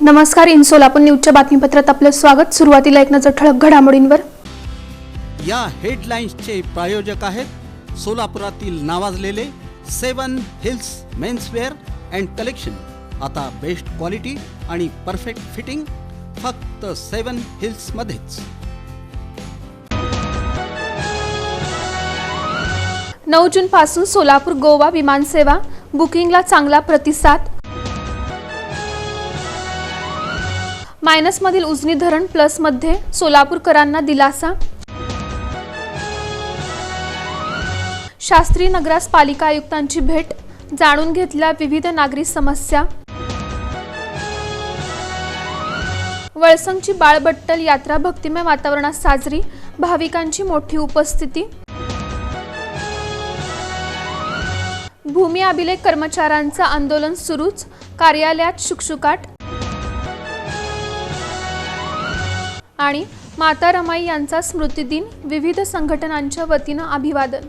नमस्कार. इन सोलापूर न्यूजच्या बातमीपत्रात आपलं स्वागत. सुरुवातीला एक नजर ठळक घडामोडींवर. या हेडलाईन्सचे प्रायोजक आहेत सोलापुरातील नावाजलेले 7 हिल्स मेन्सवेअर अँड कलेक्शन. आता बेस्ट क्वालिटी आणि परफेक्ट फिटिंग फक्त 7 हिल्स मध्येच. 9 जून पासून सोलापूर गोवा विमानसेवा बुकिंगला चांगला प्रतिसाद. मायनसमधील उजनी धरण प्लसमध्ये, सोलापूरकरांना दिलासा. शास्त्री नगरास पालिका आयुक्तांची भेट, जाणून घेतल्या विविध नागरी समस्या. वळसंगची बाळबट्टल यात्रा भक्तिमय वातावरणात साजरी, भाविकांची मोठी उपस्थिती. भूमी अभिलेख कर्मचाऱ्यांचं आंदोलन सुरूच, कार्यालयात शुकशुकाट. आणि माता रमाई यांचा स्मृतिदिन, विविध संघटनांच्या वतीनं अभिवादन.